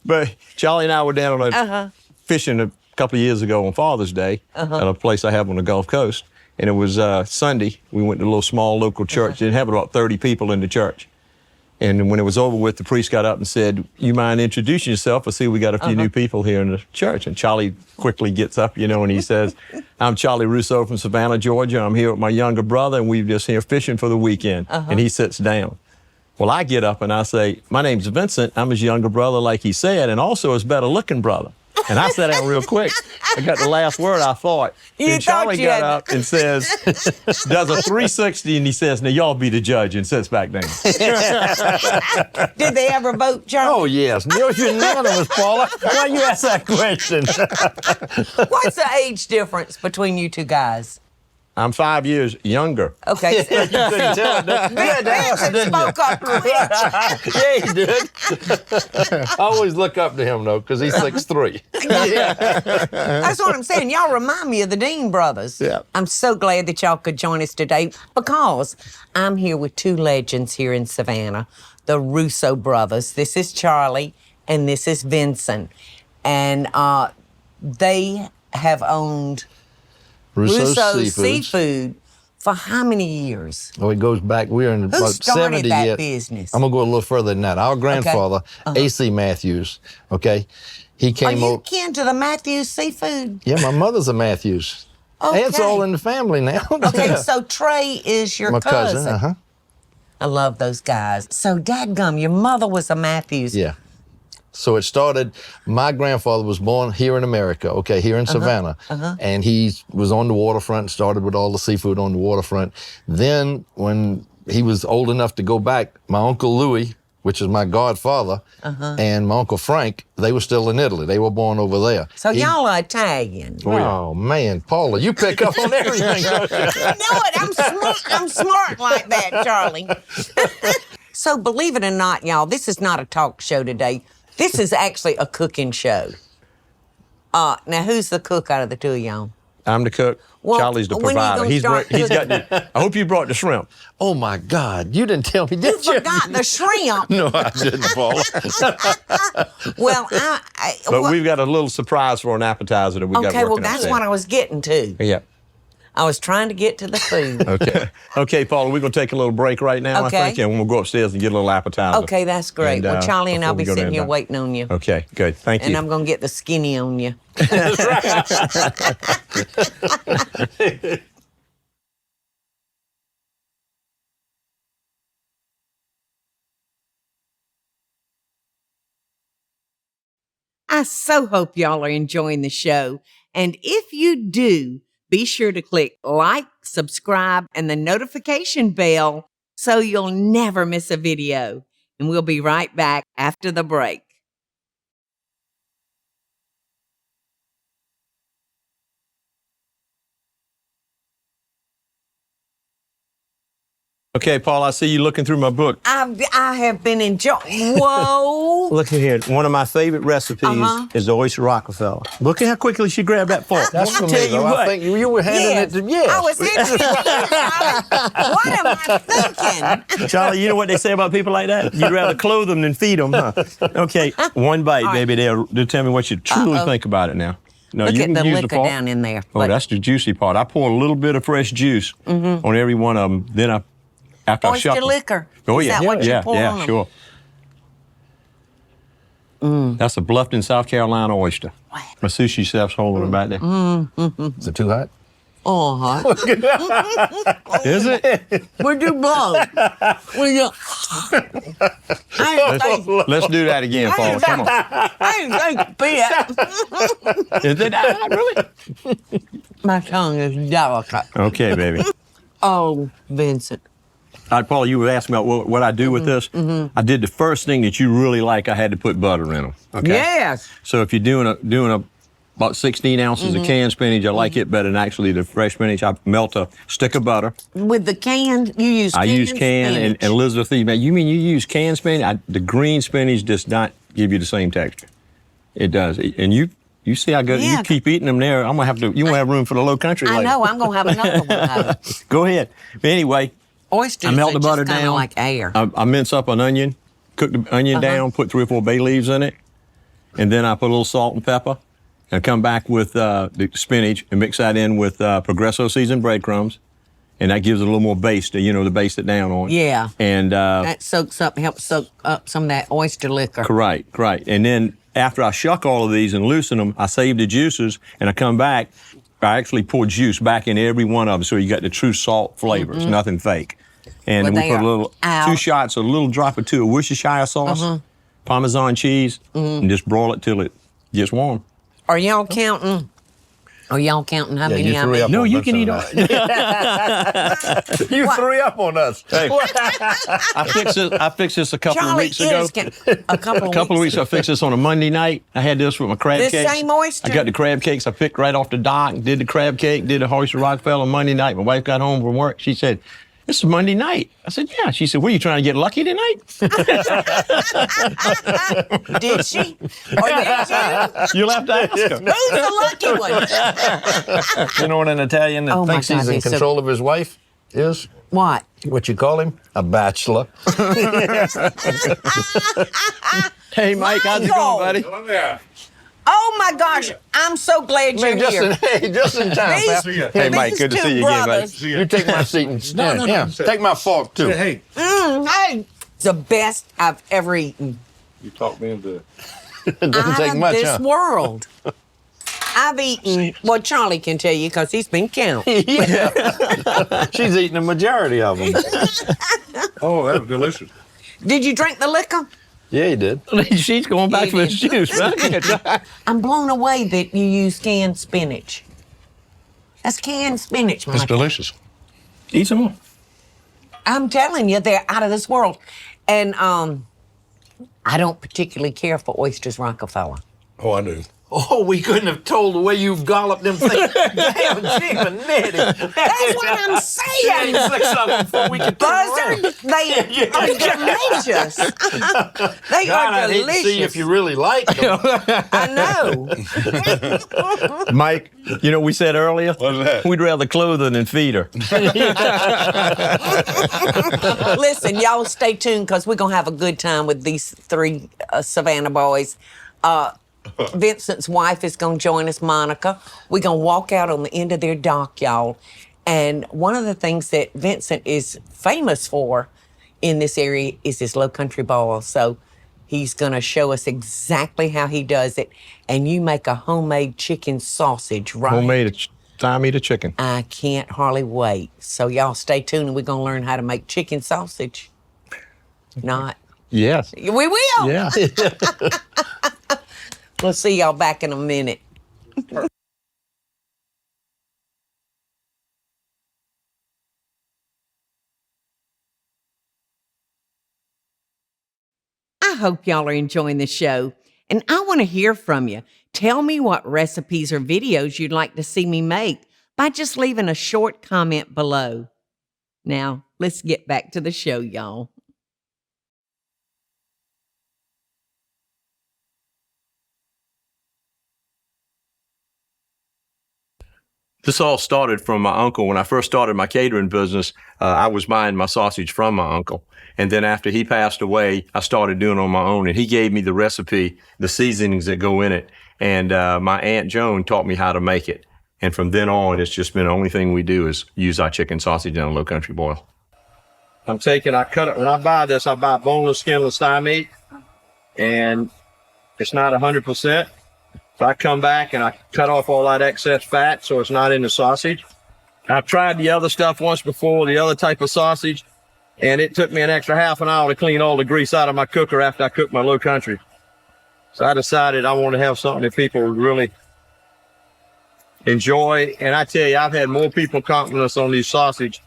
But Charlie and I were down on fishing a couple of years ago on Father's Day at a place I have on the Gulf Coast. And it was Sunday. We went to a little small local church. It had about 30 people in the church. And when it was over with, the priest got up and said, "You mind introducing yourself? I see we got a few new people here in the church." And Charlie quickly gets up, and he says, "I'm Charlie Russo from Savannah, Georgia. I'm here with my younger brother, and we're just here fishing for the weekend." And he sits down. Well, I get up and I say, "My name's Vincent. I'm his younger brother, like he said, and also his better-looking brother." And I sat down real quick. I got the last word, I thought. And Charlie got up and says, does a 360, and he says, "Now y'all be the judge," and sits back down. Did they ever vote, Charlie? Oh, yes. You're unanimous, Paula. Why you ask that question? What's the age difference between you two guys? I'm 5 years younger. Okay. You couldn't tell it. Vincent spoke up quick. Yeah, he did. I always look up to him, though, because he's 6'3". That's what I'm saying. Y'all remind me of the Deen brothers. Yeah. I'm so glad that y'all could join us today because I'm here with two legends here in Savannah, the Russo brothers. This is Charlie and this is Vincent. And they have owned Russo Seafood for how many years? Oh, it goes back. We're in Who about started 70 that yet. business? I'm gonna go a little further than that. Our grandfather, A.C. Matthews. Okay, he came Are you over. kin to the Matthews Seafood? Yeah, my mother's a Matthews. Okay. It's all in the family now. Okay, so Trey is your my cousin. I love those guys. So, dadgum, your mother was a Matthews. Yeah. So it started, my grandfather was born here in America, okay, here in Savannah. And he was on the waterfront, started with all the seafood on the waterfront. Then when he was old enough to go back, my Uncle Louis, which is my godfather, and my Uncle Frank, they were still in Italy. They were born over there. So y'all are Italian. Oh, man, Paula, you pick up on everything, don't you? I know it. I'm smart like that, Charlie. So believe it or not, y'all, this is not a talk show today. This is actually a cooking show. Now, who's the cook out of the two of y'all? I'm the cook. Well, Charlie's the when are you provider. gonna He's start got I hope you brought the shrimp. Oh, my God, you didn't tell me, did you? You forgot the shrimp. No, I didn't, Paula. Well, But we've got a little surprise for an appetizer that we got working okay, well, that's upstairs. what I was getting to. Yeah. I was trying to get to the food. Okay. Okay, Paula, we're going to take a little break right now, Okay. I think, and we'll go upstairs and get a little appetizer. Okay, that's great. And, well, Charlie and I'll before be we go sitting down here there. waiting on you. Okay, good. Thank you. And I'm going to get the skinny on you. I so hope y'all are enjoying the show. And if you do, be sure to click like, subscribe, and the notification bell so you'll never miss a video. And we'll be right back after the break. Okay, Paul, I see you looking through my book. I have been enjoying. Whoa! Look at here. One of my favorite recipes is the Oyster Rockefeller. Look at how quickly she grabbed that fork. That's I'll for tell me, you though. what. I think you were handing it to, I was handing it to you, Charlie. What am I thinking? Charlie, you know what they say about people like that? You'd rather clothe them than feed them, huh? Okay, one bite, baby. They'll tell me what you truly think about it now. No, Look you at can the use liquor fork. down in there. Oh, that's the juicy part. I pour a little bit of fresh juice on every one of them. Then after I oyster shuck them. liquor. Oh, Is yeah. that what you pour on them? Sure. That's a Bluffton, South Carolina oyster. My sushi chef's holding it back there. Is it too hot? Oh, hot. Is it? We do both. We do. Let's do that again, Paul. Come on. I ain't take a bit. Is it hot, really? My tongue is delicate. Okay, baby. Oh, Vincent. All right, Paul, you were asking about what I do with this. I did the first thing that you really like. I had to put butter in them. Okay. Yes. So if you're doing about 16 ounces of canned spinach, I like it better than actually the fresh spinach. I melt a stick of butter. With the canned, you use canned I use canned, and Elizabeth, you mean you use canned spinach? The green spinach does not give you the same texture. It does, and you see how good Yeah. you keep eating them there. I'm gonna have to. You won't have room for the low country. I later. know, I'm going to have another one of them. Go ahead. But anyway, Oysters I melt are the butter just kind down. of like air. I mince up an onion, cook the onion down, put 3 or 4 bay leaves in it, and then I put a little salt and pepper, and come back with the spinach and mix that in with Progresso seasoned breadcrumbs, and that gives it a little more base to baste it down on. Yeah. And that helps soak up some of that oyster liquor. Right. And then after I shuck all of these and loosen them, I save the juices, and I come back. I actually pour juice back in every one of them, so you got the true salt flavor. It's nothing fake. And then we put a little 2 shots, a little drop or 2 of Worcestershire sauce, Parmesan cheese, and just broil it till it gets warm. Are y'all counting? How many you I threw made? up No, on you us can on eat all. that. You threw up on us. Hey, I fixed this a couple of weeks ago. A couple of weeks ago, I fixed this on a Monday night. I had this with my crab This cakes. same oyster? I got the crab cakes I picked right off the dock, did the crab cake, did the Oysters Rockefeller on Monday night. My wife got home from work. She said, "This is Monday night." I said, "Yeah." She said, "What, are you trying to get lucky tonight?" Did she? Or did you? You'll have to ask her. Who's the lucky one? You know what an Italian that Oh my thinks God, he's in he's so- control of his wife is? What? What you call him? A bachelor. Hey, Mike, how's it going, buddy? Oh my gosh, I'm so glad you're here. Just in time, pal. Hey, Mike, good to see you again, buddy. You take my seat and stand. Yeah, take my fork, too. Hey, Hey, it's the best I've ever eaten. you talked me into it. It doesn't Out take of much, this huh? world. I've eaten, well, Charlie can tell you because he's been counting. She's eating the majority of them. Oh, that was delicious. Did you drink the liquor? Yeah, he did. She's going back for the juice, man. I'm blown away that you use canned spinach. That's canned spinach, It's Michael. delicious. Eat some more. I'm telling you, they're out of this world. And I don't particularly care for Oysters Rockefeller. Oh, I do. Oh, we couldn't have told the way you golloped them things. Damn, Jim and Nettie. That's what I'm saying. 6 of them before we could turn around. Buzzard, they are delicious. They God, are I'd hate to delicious. see if you really like them. I know. Mike, we said earlier, What's that? we'd rather clothe her than feed her. Listen, y'all stay tuned because we're going to have a good time with these 3 Savannah boys. Vincent's wife is going to join us, Monica. We're going to walk out on the end of their dock, y'all. And one of the things that Vincent is famous for in this area is his low country ball. So he's going to show us exactly how he does it. And you make a homemade chicken sausage, right? Homemade thigh-meat of chicken. I can't hardly wait. So y'all stay tuned and we're going to learn how to make chicken sausage. Not. Yes. We will. Yeah. We'll see y'all back in a minute. I hope y'all are enjoying the show, and I want to hear from you. Tell me what recipes or videos you'd like to see me make by just leaving a short comment below. Now, let's get back to the show, y'all. This all started from my uncle. When I first started my catering business, I was buying my sausage from my uncle. And then after he passed away, I started doing it on my own. And he gave me the recipe, the seasonings that go in it. And my Aunt Joan taught me how to make it. And from then on, it's just been the only thing we do is use our chicken sausage in a low country boil. I cut it. When I buy this, I buy boneless, skinless thigh meat. And it's not 100%. So I come back and I cut off all that excess fat so it's not in the sausage. I've tried the other stuff once before, the other type of sausage, and it took me an extra half an hour to clean all the grease out of my cooker after I cooked my low country. So I decided I want to have something that people would really enjoy. And I tell you, I've had more people compliment us on these sausage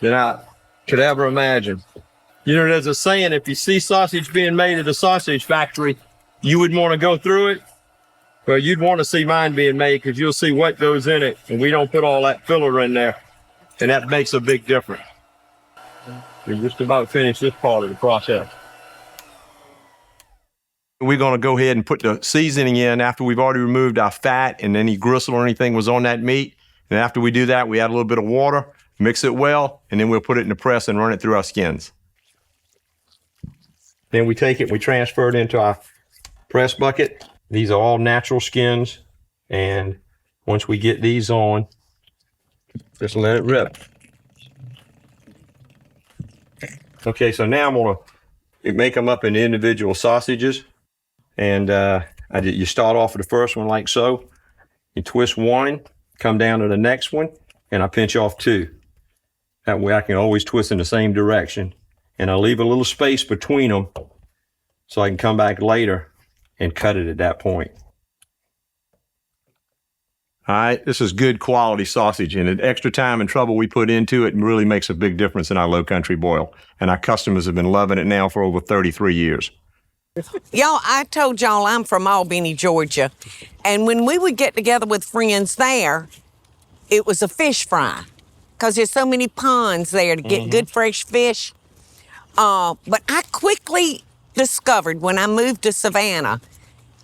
than I could ever imagine. There's a saying, if you see sausage being made at a sausage factory, you would want to go through it. Well, you'd want to see mine being made because you'll see what goes in it, and we don't put all that filler in there, and that makes a big difference. We're just about finished this part of the process. We're going to go ahead and put the seasoning in after we've already removed our fat and any gristle or anything was on that meat. And after we do that, we add a little bit of water, mix it well, and then we'll put it in the press and run it through our skins. Then we take it, we transfer it into our press bucket. These are all natural skins. And once we get these on, just let it rip. Okay, so now I'm gonna make them up into individual sausages. And you start off with the first one like so. You twist one, come down to the next one, and I pinch off two. That way I can always twist in the same direction. And I'll leave a little space between them so I can come back later and cut it at that point. All right, this is good quality sausage, and the extra time and trouble we put into it really makes a big difference in our low country boil. And our customers have been loving it now for over 33 years. Y'all, I told y'all I'm from Albany, Georgia. And when we would get together with friends there, it was a fish fry. Because there's so many ponds there to get good fresh fish. But I quickly discovered when I moved to Savannah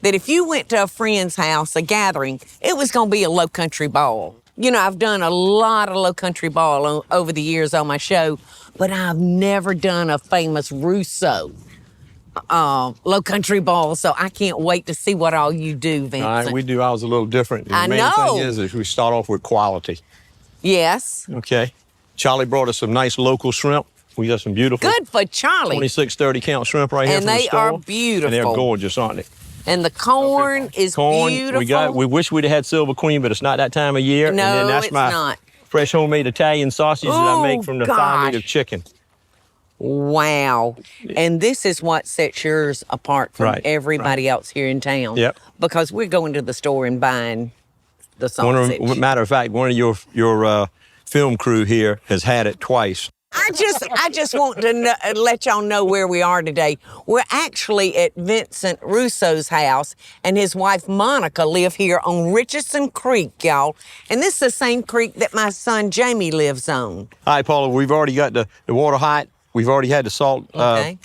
that if you went to a friend's house, a gathering, it was going to be a low country ball. You know, I've done a lot of low country ball over the years on my show, but I've never done a famous Russo low country ball, so I can't wait to see what all you do, Vincent. All right, we do ours a little different. I The main know. thing is we start off with quality. Yes. Okay. Charlie brought us some nice local shrimp. We got some beautiful Good for Charlie. 26, 30 count shrimp right here And from the they store. are beautiful. And they're gorgeous, aren't they? And the corn is beautiful. We wish we'd have had Silver Queen, but it's not that time of year. No, and then that's it's my not. fresh homemade Italian sausage that I make from the thigh meat of gosh. chicken. Wow. And this is what sets yours apart from Right, everybody else here in town. Yep. Because we're going to the store and buying the sausage. Matter of fact, one of your film crew here has had it twice. I just want to let y'all know where we are today. We're actually at Vincent Russo's house, and his wife Monica live here on Richardson Creek, y'all. And this is the same creek that my son Jamie lives on. All right, Paula, we've already got the water hot. We've already had the salt Okay.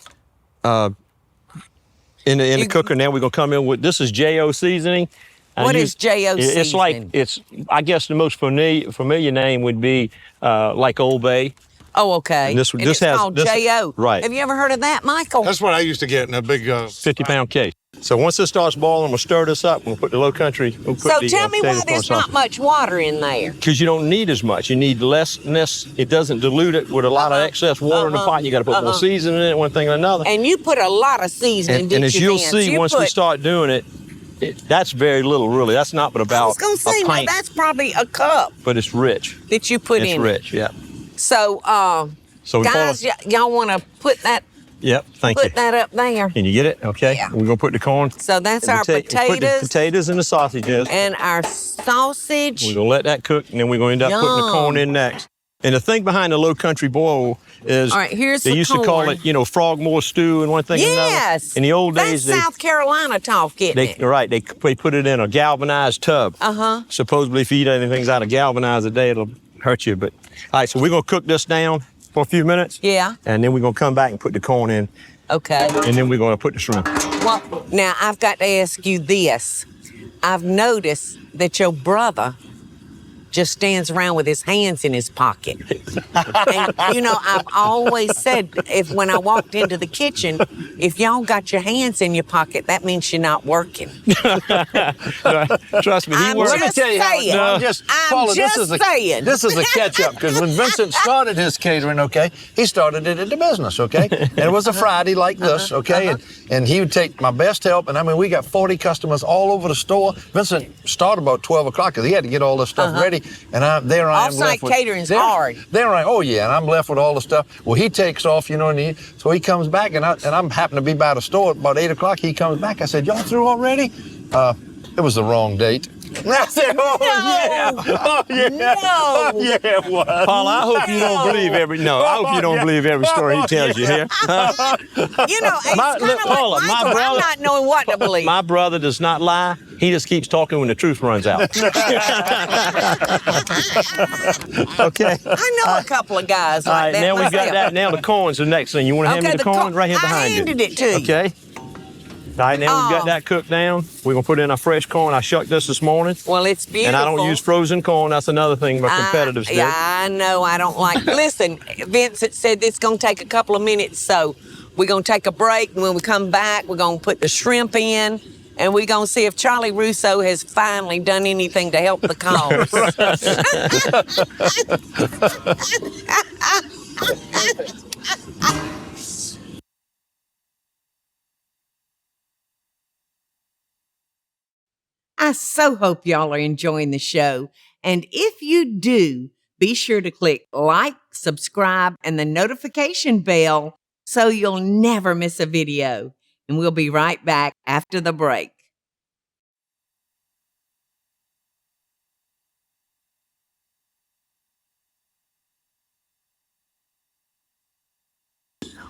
in the cooker. Now we're gonna come in with, this is J.O. seasoning. What is J.O. It's like, seasoning? I guess the most familiar name would be like Old Bay. Oh, okay. And this it's called J.O. Right. Have you ever heard of that, Michael? That's what I used to get in a big 50-pound case. So once this starts boiling, we'll stir this up. We'll put the low country. We'll put So the, tell me why potato there's corn not sausage. much water in there. Because you don't need as much. You need less. It doesn't dilute it with a lot of excess water in the pot. You got to put more seasoning in it, one thing or another. And you put a lot of seasoning, And as you'll Vince? see, You once we put- start doing it, that's very little, really. That's not but I about was going to say, a no, pint, that's probably a cup but it's rich. that you put It's in. rich, yeah. So, So we guys, y'all want to put that Yep, thank you. up there. Can you get it? Okay. Yeah. We're gonna put the corn. So that's and our Put the potatoes potatoes and the sausages. and our sausage. We're gonna let that cook, and then we're gonna end up putting the corn in next. And the thing behind the low country boil is All right, here's they the used to call corn. it, Frogmore stew and one thing and another. Yes. In the old That's days, South Carolina talk, isn't it? they put it in a galvanized tub. Uh-huh. Supposedly, if you eat anything out of galvanized a day, it'll hurt you. But all right, so we're gonna cook this down for a few minutes. Yeah. And then we're gonna come back and put the corn in, Okay. and then we're gonna put the shrimp. Well, now I've got to ask you this. I've noticed that your brother just stands around with his hands in his pocket. And, I've always said, when I walked into the kitchen, if y'all got your hands in your pocket, that means you're not working. Trust me, he I'm works. just Let me tell you saying. how. I'm just saying. This is a catch-up, because when Vincent started his catering, okay, he started it at the business, okay? And it was a Friday like this, okay? And he would take my best help, and I mean, we got 40 customers all over the store. Vincent started about 12 o'clock, because he had to get all this stuff ready, and there I am Offsite left with... catering's hard. There I am, oh yeah, and I'm left with all the stuff. Well, he takes off, so he comes back, and I'm happen to be by the store at about 8 o'clock. He comes back, I said, y'all through already? It was the wrong date. I said, oh yeah, oh yeah, No. oh yeah, it was. Paula, I hope you don't believe every story he tells you here. It's kind of like Paula, my Michael, brother- I'm not knowing what to believe. My brother does not lie. He just keeps talking when the truth runs out. Okay. I know a couple of guys All like right, that now we got myself. that. Now the corn's the next thing. You want to hand me the corn? Right here behind I you. handed it to you. Okay. All right, now we've got that cooked down. We're going to put in our fresh corn. I shucked this morning. Well, it's beautiful. And I don't use frozen corn. That's another thing my competitors do. Yeah, I know. I don't like. Listen, Vincent said it's going to take a couple of minutes, so We're going to take a break, and when we come back, we're going to put the shrimp in, and we're going to see if Charlie Russo has finally done anything to help the cause. I so hope y'all are enjoying the show. And if you do, be sure to click like, subscribe, and the notification bell so you'll never miss a video. And we'll be right back after the break.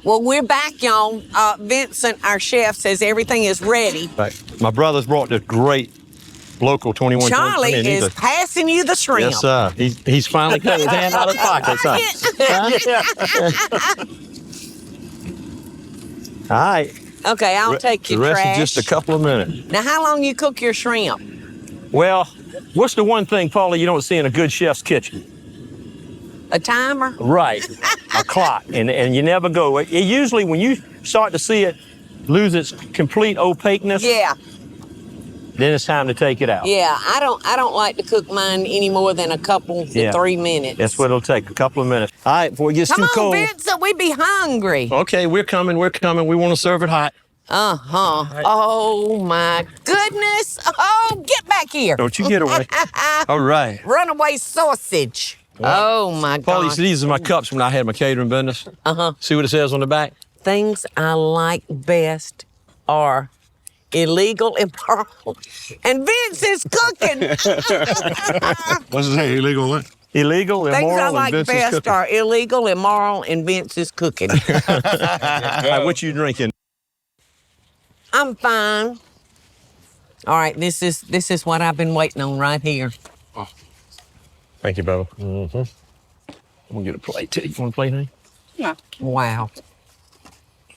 Well, we're back, y'all. Vincent, our chef, says everything is ready. Right. My brother's brought this great local 21. Charlie is passing you the shrimp. Yes, sir. He's finally cut his hand out of his pocket, son. All right. Okay, I'll take your The rest trash. is just a couple of minutes. Now, how long you cook your shrimp? Well, what's the one thing, Paula, you don't see in a good chef's kitchen? A timer? Right. A clock. And you never go. It usually, when you start to see it lose its complete opaqueness, Yeah. then it's time to take it out. Yeah, I don't like to cook mine any more than a couple to 3 minutes. That's what it'll take, a couple of minutes. All right, before it gets too cold. Come on, Vincent, we be hungry. Okay, we're coming. We want to serve it hot. Uh-huh. Right. Oh, my goodness. Oh, get back here. Don't you get away. All right. Runaway sausage. Oh, my God. Paula, you see, these are my cups when I had my catering business. Uh-huh. See what it says on the back? Things I like best are illegal, immoral, and Vince is cooking. What's it say? Illegal what? Illegal, immoral, Things I like and Vince is best cooking. are illegal, immoral, and Vince is cooking. All right, what you drinking? I'm fine. All right, this is what I've been waiting on right here. Oh. Thank you, Bubba. Mm-hmm. I'm gonna get a plate too. You want a plate, honey? Yeah. Wow.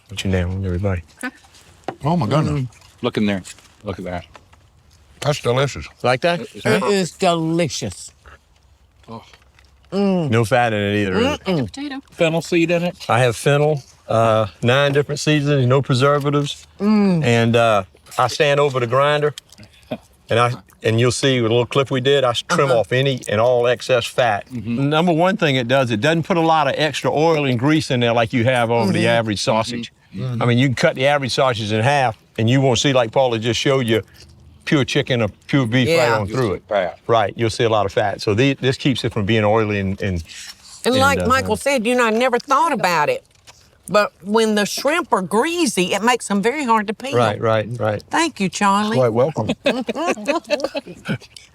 Put you down, everybody. Oh my goodness. Look in there. Look at that. That's delicious. Like that? It is delicious. No fat in it either. Is it? Potato. Fennel seed in it. I have fennel, 9 different seasonings, no preservatives, and I stand over the grinder, and you'll see with a little clip we did, I trim off any and all excess fat. Number one thing it doesn't put a lot of extra oil and grease in there like you have over the average sausage. I mean, you can cut the average sausage in half, and you won't see, like Paula just showed you, pure chicken or pure beef right on through it. Right, you'll see a lot of fat. So this keeps it from being oily And like Michael said, I never thought about it. But when the shrimp are greasy, it makes them very hard to peel. Right. Thank you, Charlie. Quite welcome.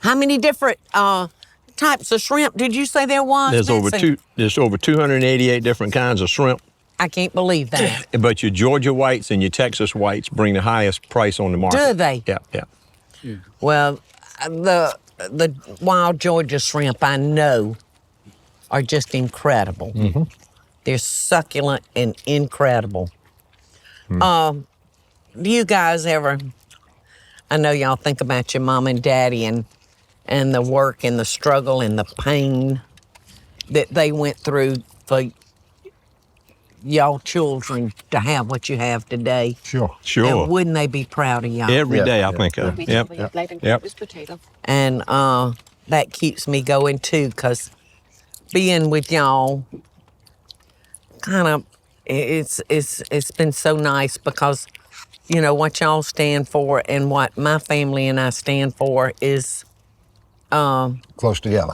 How many different types of shrimp did you say there was? There's over 288 different kinds of shrimp. I can't believe that. But your Georgia whites and your Texas whites bring the highest price on the market. Do they? Yeah. Well, the wild Georgia shrimp I know are just incredible. Mm-hmm. They're succulent and incredible. Do you guys ever? I know y'all think about your mom and daddy and the work and the struggle and the pain that they went through for y'all children to have what you have today. Sure. And wouldn't they be proud of y'all? Every day I think of. Yep. Potato. And that keeps me going too, because being with y'all, kind of, it's been so nice because, what y'all stand for and what my family and I stand for is Close together.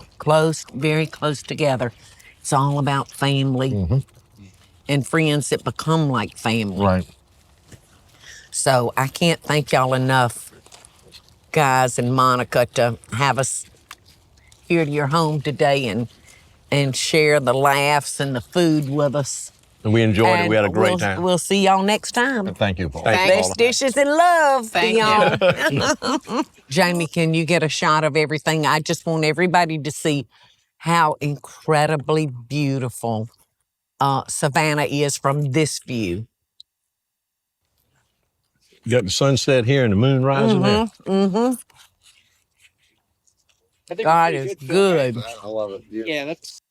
very close together. It's all about family and friends that become like family. Right. So I can't thank y'all enough, guys and Monica, to have us here to your home today and share the laughs and the food with us. And we enjoyed it. We had a great we'll, time. We'll see y'all next time. Thank you, Paul. Thank you, Best dishes and love Thank to y'all. Jamie, can you get a shot of everything? I just want everybody to see how incredibly beautiful Savannah is from this view. You got the sunset here and the moon rising there. God is good. I love it. Yeah, that's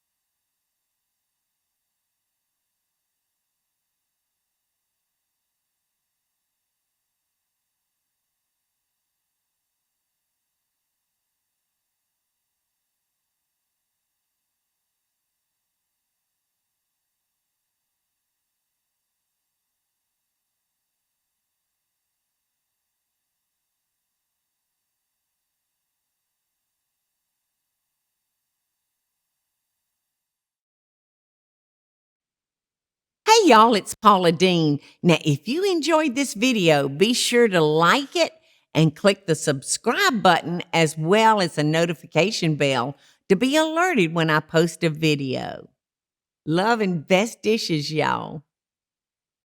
Hey y'all, it's Paula Deen. Now, if you enjoyed this video, be sure to like it and click the subscribe button as well as the notification bell to be alerted when I post a video. Love and best dishes, y'all.